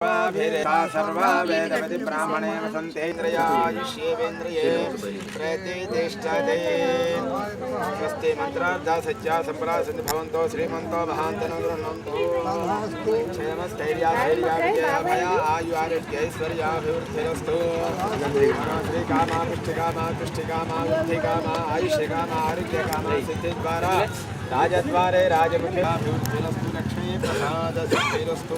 सर्वा वेदवति ब्राह्मणे वसन्तेन्द्रियायुष्येवेन्द्रिये प्रतिष्ठते स्वस्ति मंत्रार्था सज्जा संपदा सन्ति भवन्तो श्रीमन्तो महान्तनो गृह्णन्तु क्षेमस्थैर्याभय आयु आरोग्यैश्वर्याभिवृद्धिरस्तु श्रीकामा पुष्टिकामा तुष्टिकामा बुद्धिकामा आयुष्यकामा आरोग्यकामा सिद्धिद्वारा राजद्वारे राजमुख्याभिवृद्धिरस्तु लक्ष्मी प्रसाद सिद्धिरस्तु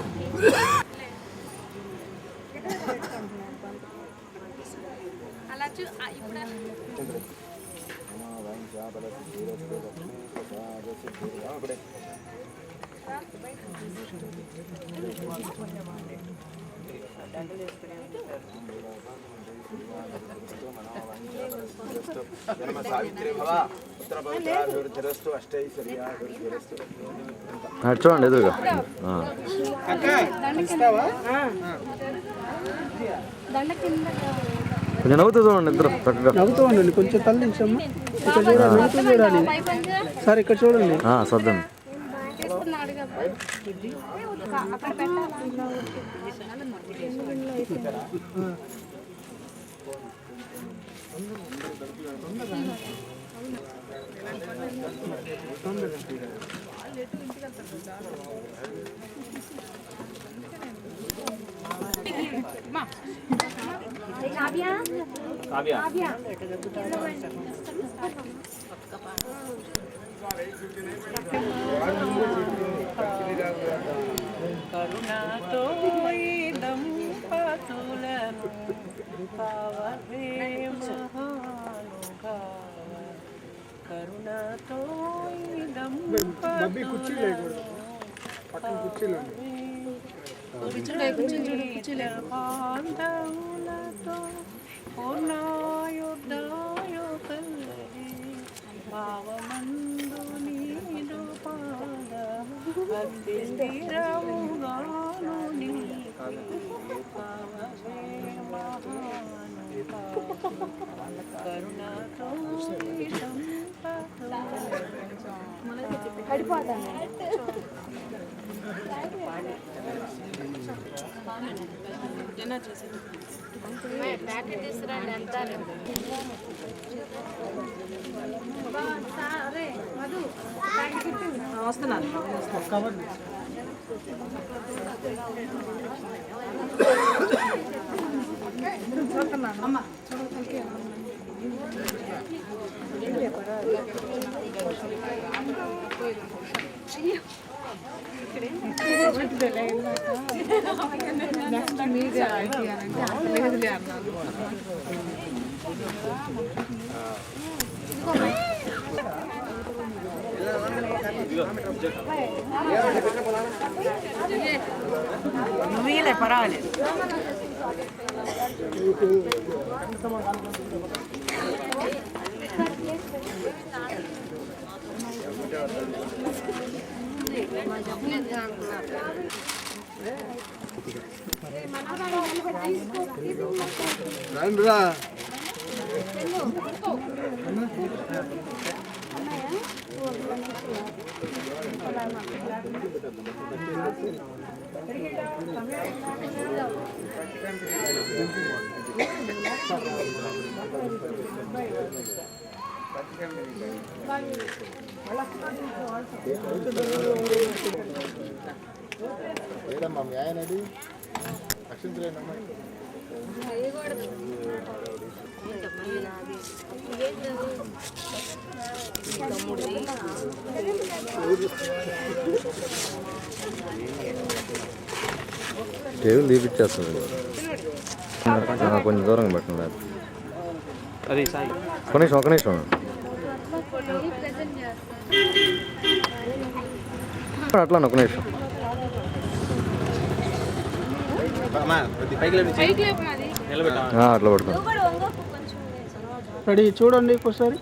सावित्री भव पुत्रपौत्राभिवृद्धिरस्तु अष्टैश्वर्याभिवृद्धिरस्तु చూడండి ఎదురుగా కొంచెం నవ్వుతూ చూడండి ఇద్దరు చక్కగా నవ్వుతూ ఉండండి కొంచెం తల్లించమ్మా ఇక్కడ చూడండి నవ్వుతూ చూడాలి సార్ ఇక్కడ చూడండి సర్దండి కరుణతో ఈ దంపతులను పావహే మహానుభావ కరుణతో ఈ దంపతులను పాండవులతో పూర్ణాయుధాయు కల్లరి భావమందు నీదు పాద అతి స్థిరముగాను నీకు పావహే మహానుభావ కరుణతో ఈ ప్యాకెట్ తీసుకురండి అంటారు వస్తున్నాను నెక్స్ట్ మీదే అంటే లేదులే అన్నాను నువ్వులే పర్వాలేదు రా ఏదమ్మా మీ ఆయనది అక్షంతరేనమ్మా టేబుల్ తీపిచ్చేస్తుంది కొంచెం దూరంగా పెట్టండి అది ఒక నిమిషం అట్లా ఒక నిమిషం అట్లా పడుతుంది రెడీ చూడండి ఒకసారి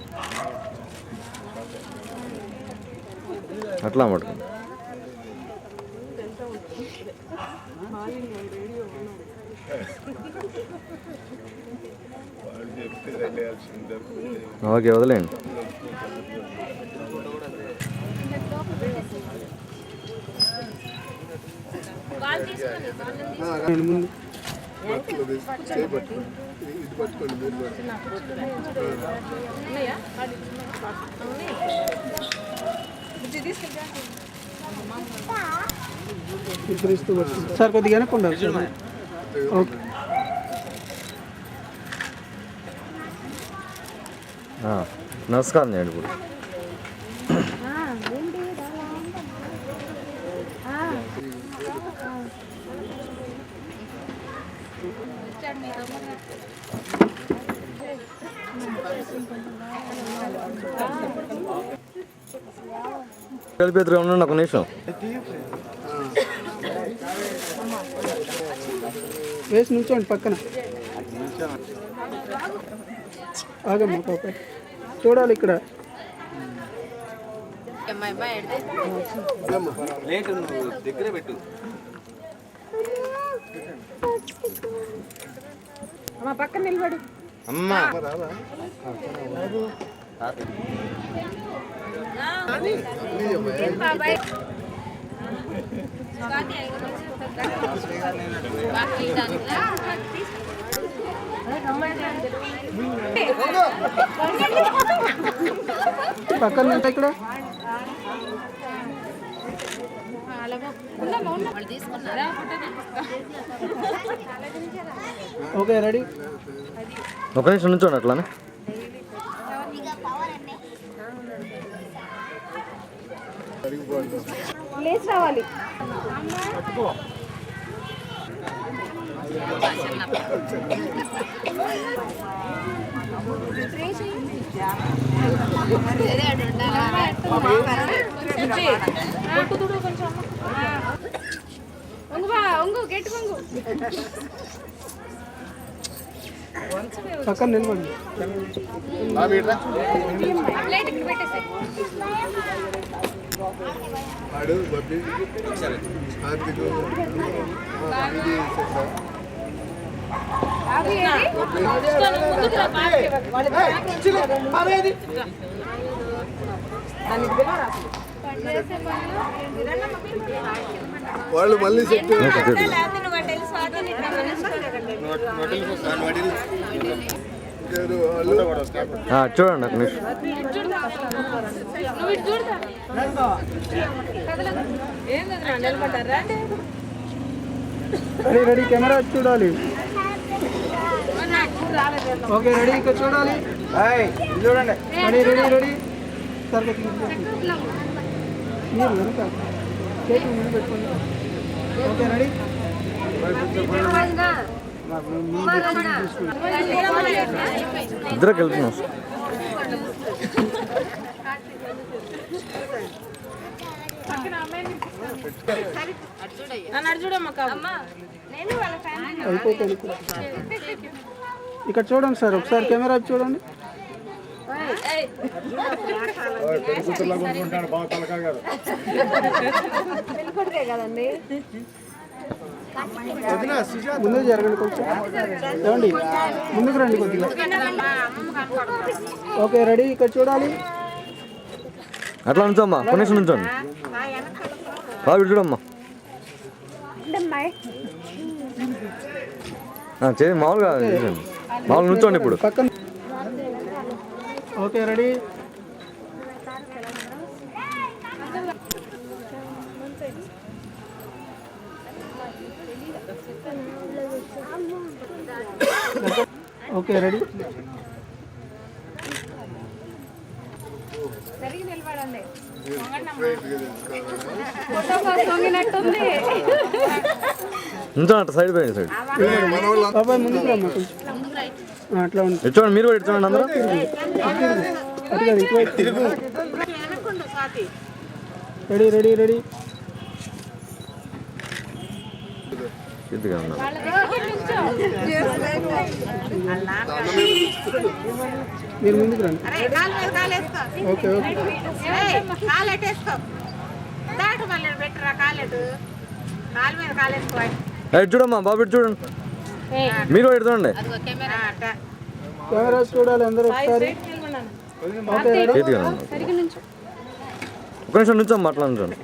అట్లా పడుతుంది ఓకే వదిలేండి. వాళ్ళు తీసుకోండి వాళ్ళని ముందు ఉన్నాయా ఇస్తూ పట్టుకుంటారు సార్ కొద్దిగా వెనక్కుండాలి ఓకే నమస్కారం చేయండి ఇప్పుడు కలిపి ఎదురుగా ఉండండి ఒక నిమిషం వేసి నుంచోండి పక్కన ఆగమ్మా పాప చూడాలి ఇక్కడ ప్లేట్ దగ్గర పెట్టు మా పక్కన నిలబడు అమ్మా బాబాయ్ పక్కన ఉంటాయి ఇక్కడ వాళ్ళు తీసుకున్నారా ఓకే రెడీ ఒక నిమిషం నుంచోండి అట్లానే లేచి రావాలి పక్కన నిలబడి వాళ్ళు మళ్ళీ సెట్ చూడండి ఒక నిమిషం రెడీ రెడీ కెమెరా చూడాలి ఓకే రెడీ ఇక్కడ చూడాలి చూడండి రెడీ రెడీ రెడీ సార్ మీరు వెనుక చేతి ముందు పెట్టుకోండి ఓకే రెడీ ఇద్దరు వెళ్తున్నాం అయిపోతుంది ఇక్కడ చూడండి సార్ ఒకసారి కెమెరా చూడండి కదండి ముందుకు జరగండి కొంచెం ఏమండి ముందుకు రండి కొద్దిగా ఓకే రెడీ ఇక్కడ చూడాలి అట్లా నుంచోమ్మా ఒక నిమిషం నుంచోండి బాబు చూడమ్మా చేయండి మామూలుగా చేయండి. మామూలుగా నుంచోండి ఇప్పుడు పక్కన ఓకే రెడీ ఓకే రెడీ నుంచోండి సైడ్ పోయింది సైడ్ బాబాయ్ ముందుకు రమ్మా కొంచెం అట్లా ఉంది చూడండి మీరు కూడా ఇటు చూడండి అందరూ అటు కాదు ఇటువైపు రెడీ రెడీ రెడీ ఇదిగా ఉన్నా మీరు ముందుకు రండి ఓకే ఓకే ఇటు చూడమ్మా బాబు ఇటు చూడండి మీరు కూడా ఇటు చూడండి కెమెరా చూడాలి అందరూ ఒకసారి ఓకే రెడీ ఇదిగా ఉన్నా ఒక నిమిషం నుంచోమ్మా అట్లా నుంచోండి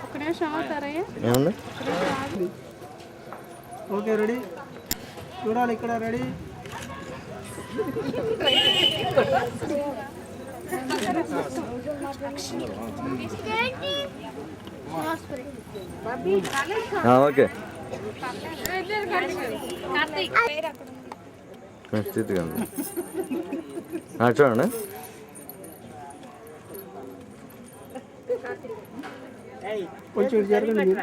ఒక నిమిషం అవుతారా? ఏమండి ఓకే రెడీ చూడాలి ఇక్కడ రెడీ ఓకే కార్తీక్ స్థితి చూడండి కొంచెం ఇటు జరగండి మీరు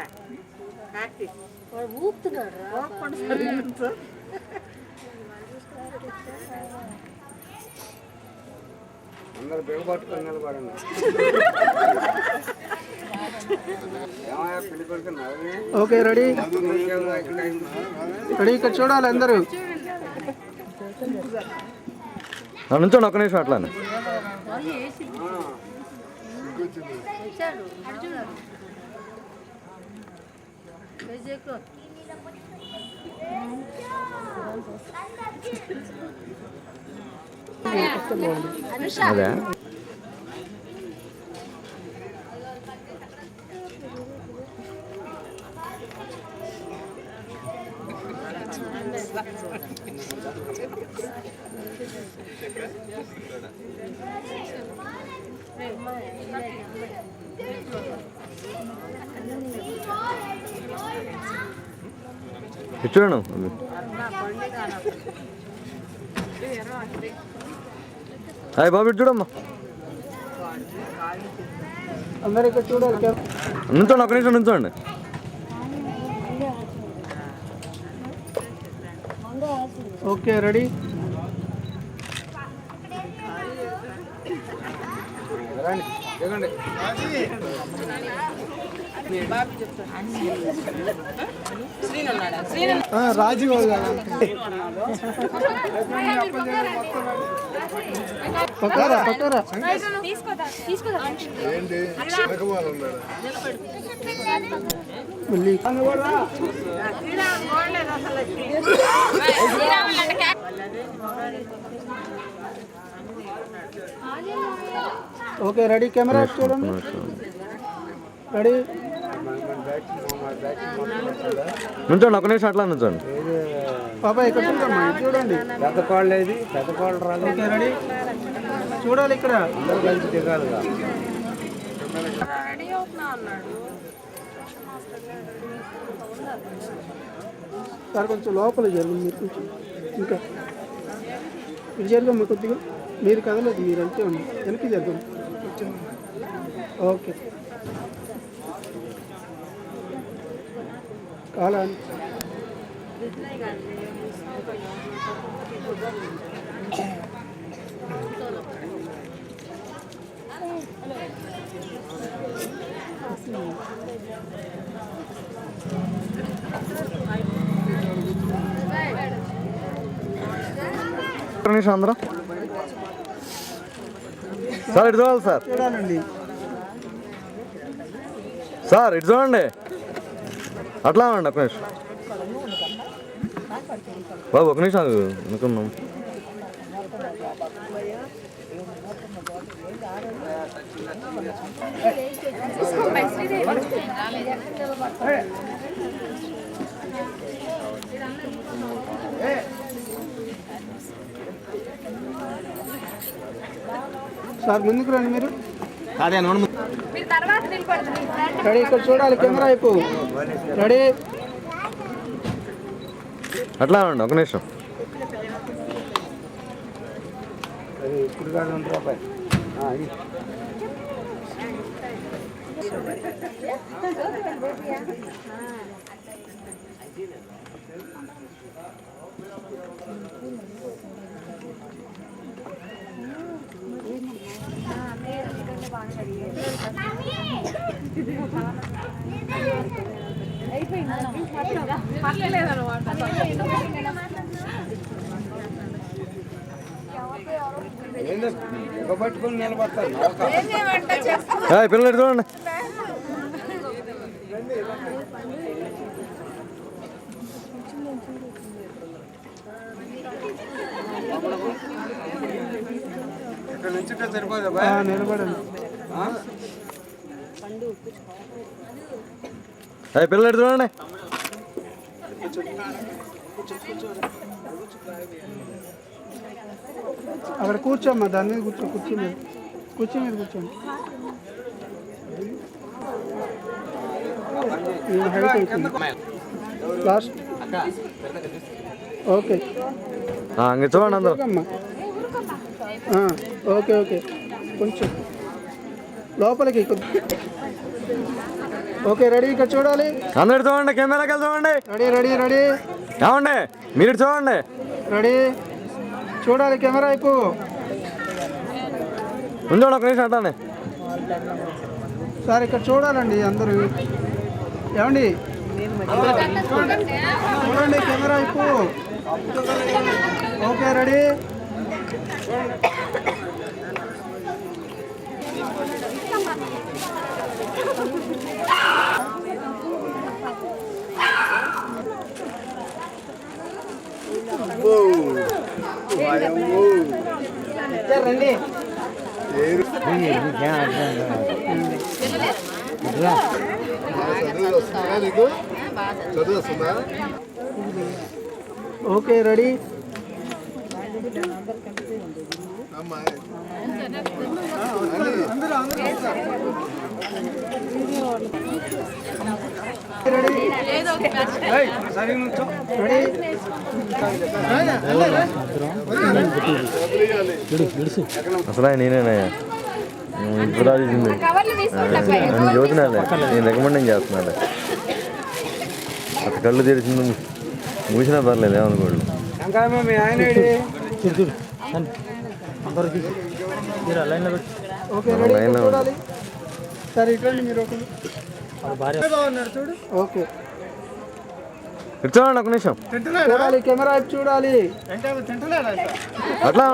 అందరు బిగపట్టుకొని నిలబడండి. పెళ్లి కొడుకు నవ్వి ఓకే రెడీ రెడీ ఇక్కడ చూడాలి అందరూ నుంచోండి ఒక్క నిమిషం అట్లానే అదే చూడండి హాయ్ బాబు ఇటు చూడమ్మా అందరూ ఇక్కడ చూడాలి నుంచోండి ఒక్క నిమిషం నుంచోండి ఓకే రెడీ దిగండి. రాజీవ్ పక్కరా పక్కరా మళ్ళీ ఓకే రెడీ కెమెరా చూడండి రెడీ నుంచోండి ఒక్క నిమిషం అట్లా నుంచోండి పాపా ఇక్కడ చూడమ్మా ఇది చూడండి పెద్ద కోళ్ళు ఏది పెద్ద కోళ్ళు రాదు. ఓకే రెడీ చూడాలి ఇక్కడ అందరూ కలిసి దిగాలిగా. సార్ కొంచెం లోపల జరగండి మీరు కొంచెం ఇంకా ఇటు జరగమ్మా కొద్దిగా మీరు కదలేదు మీరు అంతే ఉంది వెనక్కి జరగండి ఓకే కాలా ఒక్క నిమిషం అందరం సార్ ఇటు చూడాలి సార్ చూడాలండి సార్ ఇటు చూడండి అట్లా అండి ఒక్క నిమిషం బాబు ఒక నిమిషం అనుకున్నాం సార్ ముందుకు రండి మీరు అదే నోడు మీరు తర్వాత నిలబడుతుంది. రెడీ ఇక్కడ చూడాలి కెమెరా వైపు రెడీ అట్లా అండి ఒక నిమిషం ఇప్పుడు కాదు 100 రూపాయలు. పట్టుకుని నిలబడతారు. పిల్లలు ఇటు చూడండి ఇక్కడ నుంచి సరిపోదా నిలబడండి పిల్లలు ఎటు చూడండి. అక్కడ కూర్చోమ్మా, దాని మీద కూర్చో, కుర్చీ మీద కూర్చోండి. హైట్ అవుతుంది లాస్ట్. ఓకే ఇంక చూడండి అందరూ. అమ్మా ఓకే ఓకే, కొంచెం లోపలికి ఓకే. రెడీ, ఇక్కడ చూడాలి. అందరు చూడండి, కెమెరాకి వెళ్ళి చూడండి. రెడీ ఏమండి మీరు ఇటు చూడండి. రెడీ, చూడాలి కెమెరా వైపు. ఉంచండి ఒక నిమిషం అంటానే. సార్ ఇక్కడ చూడాలండి అందరూ. ఏమండి చూడండి కెమెరా వైపు. Okay ready. రండి. Okay ready. అసలు నేనేనయ్యా ఇప్పుడు రాసింది. నేను చదువుతున్నాలే, నేను రికమెండింగ్ చేస్తున్నాలే. అసలు కళ్ళు తెరిచింది మూసినా పర్లేదు, ఏమనుకోండి. ఓకే రెడీ, చూడాలి. సరే ఇట్లండి మీరు. ఓకే చూడండి ఒక నిమిషం. చూడాలి కెమెరా వైపు చూడాలి. అట్లా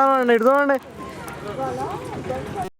అవ్వండి, ఇటు చూడండి.